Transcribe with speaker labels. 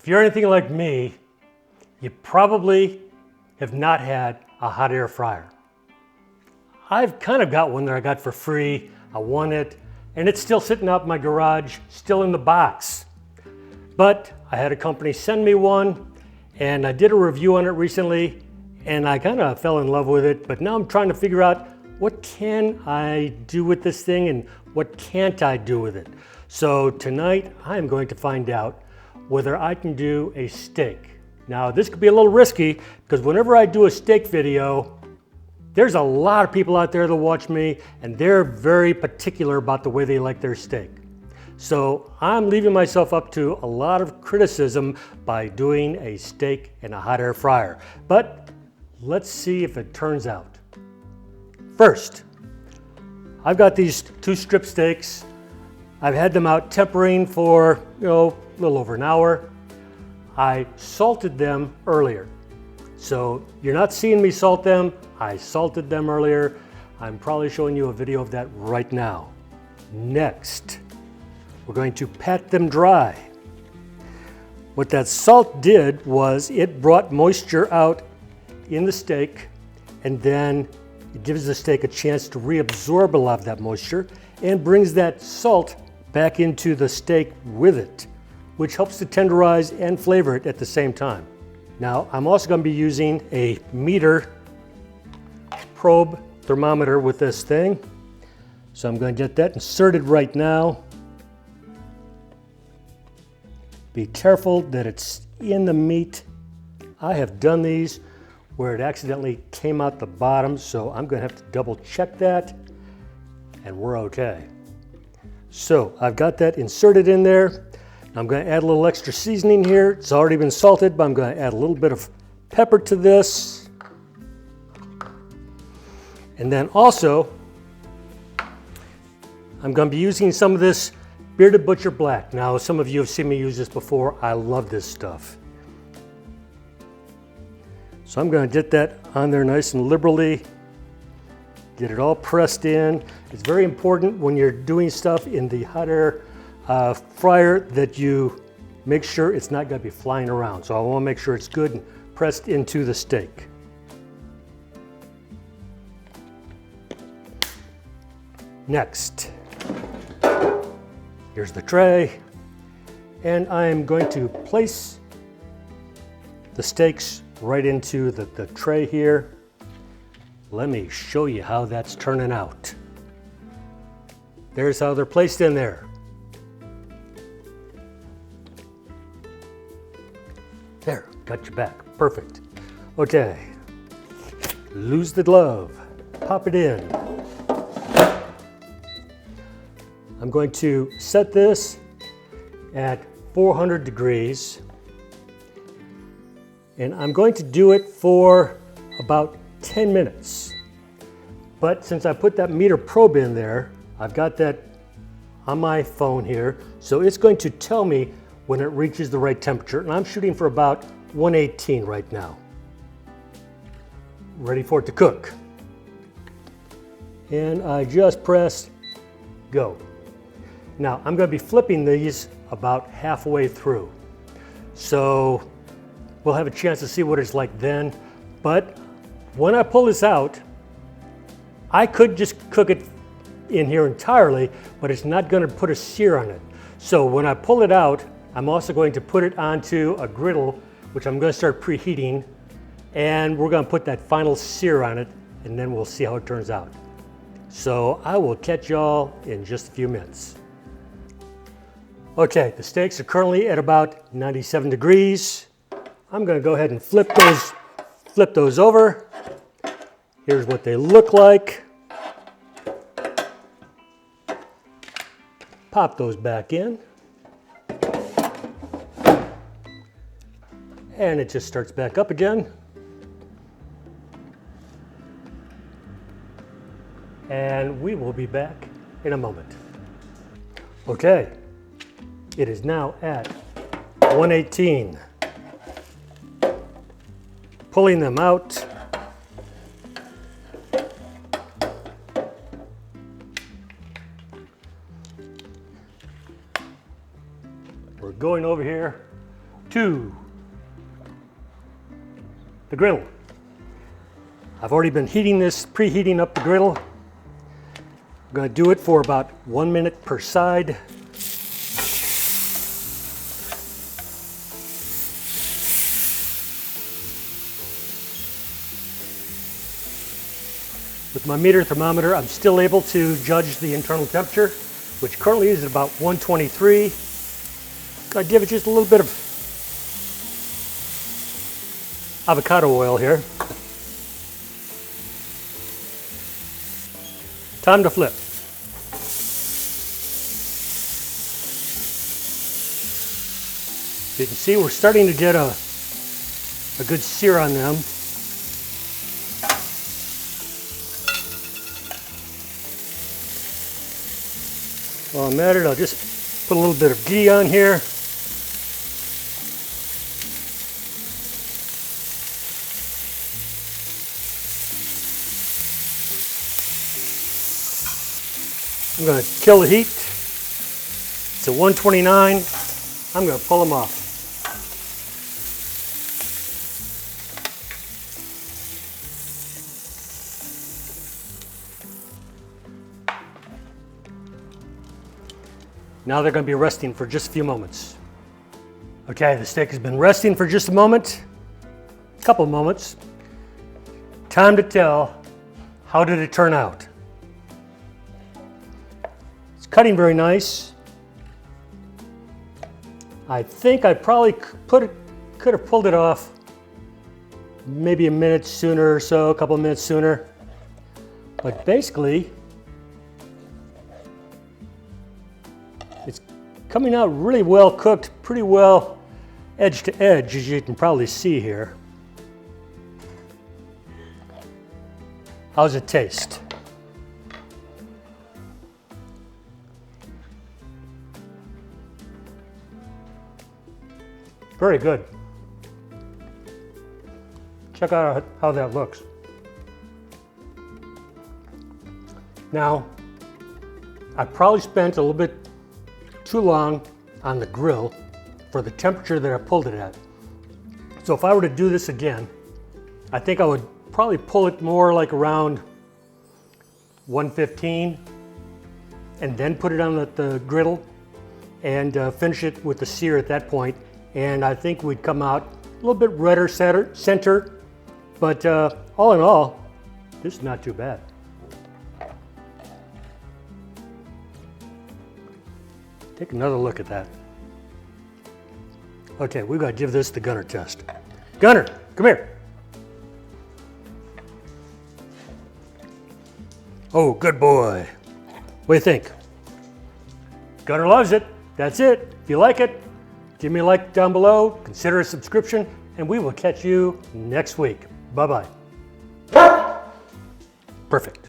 Speaker 1: If you're anything like me, you probably have not had a hot air fryer. I've kind of got one that I got for free. I won it, and it's still sitting out in my garage, still in the box. But I had a company send me one, and I did a review on it recently, and I kind of fell in love with it. But now I'm trying to figure out what can I do with this thing and what can't I do with it. So tonight I'm going to find out whether I can do a steak. Now this could be a little risky because whenever I do a steak video, there's a lot of people out there that watch me and they're very particular about the way they like their steak. So I'm leaving myself up to a lot of criticism by doing a steak in a hot air fryer. But let's see if it turns out. First, I've got these 2 strip steaks. I've had them out tempering for, a little over an hour. I salted them earlier. So you're not seeing me salt them. I salted them earlier. I'm probably showing you a video of that right now. Next, we're going to pat them dry. What that salt did was it brought moisture out in the steak, and then it gives the steak a chance to reabsorb a lot of that moisture and brings that salt back into the steak with it, which helps to tenderize and flavor it at the same time. Now, I'm also going to be using a meter probe thermometer with this thing. So I'm going to get that inserted right now. Be careful that it's in the meat. I have done these where it accidentally came out the bottom, so I'm going to have to double check that, and we're okay. So I've got that inserted in there. I'm going to add a little extra seasoning here. It's already been salted, but I'm going to add a little bit of pepper to this. And then also, I'm going to be using some of this Bearded Butcher Black. Now, some of you have seen me use this before. I love this stuff. So I'm going to get that on there nice and liberally, get it all pressed in. It's very important when you're doing stuff in the hot air fryer that you make sure it's not going to be flying around. So I want to make sure it's good and pressed into the steak. Next, here's the tray, and I'm going to place the steaks right into the tray here. Let me show you how that's turning out. There's how they're placed in there. There, got your back, perfect. Okay, lose the glove, pop it in. I'm going to set this at 400 degrees. And I'm going to do it for about 10 minutes. But since I put that meter probe in there, I've got that on my phone here, so it's going to tell me when it reaches the right temperature, and I'm shooting for about 118 right now. Ready for it to cook. And I just press go. Now, I'm going to be flipping these about halfway through. So we'll have a chance to see what it's like then. But when I pull this out, I could just cook it in here entirely, but it's not going to put a sear on it. So when I pull it out, I'm also going to put it onto a griddle, which I'm going to start preheating, and we're going to put that final sear on it, and then we'll see how it turns out. So I will catch y'all in just a few minutes. Okay, the steaks are currently at about 97 degrees. I'm going to go ahead and flip those over. Here's what they look like. Pop those back in. And it just starts back up again. And we will be back in a moment. Okay, it is now at 118. Pulling them out. We're going over here to the griddle. I've already been preheating up the griddle. I'm going to do it for about 1 minute per side. With my meter thermometer, I'm still able to judge the internal temperature, which currently is at about 123. I give it just a little bit of avocado oil here. Time to flip. You can see we're starting to get a good sear on them. While I'm at it, I'll just put a little bit of ghee on here. I'm going to kill the heat. It's at 129. I'm going to pull them off. Now they're going to be resting for just a few moments. Okay, the steak has been resting for just a couple of moments. Time to tell, how did it turn out? It's cutting very nice. I think I probably could have pulled it off maybe a minute sooner or so, a couple of minutes sooner. But basically, it's coming out really well cooked, pretty well edge to edge, as you can probably see here. How's it taste? Very good. Check out how that looks. Now, I probably spent a little bit too long on the grill for the temperature that I pulled it at. So if I were to do this again, I think I would probably pull it more like around 115 and then put it on the griddle and finish it with the sear at that point. And I think we'd come out a little bit redder center, but all in all, this is not too bad. Take another look at that. Okay, we've got to give this the Gunner test. Gunner, come here. Oh, good boy. What do you think? Gunner loves it. That's it. If you like it, give me a like down below, consider a subscription, and we will catch you next week. Bye-bye. Perfect.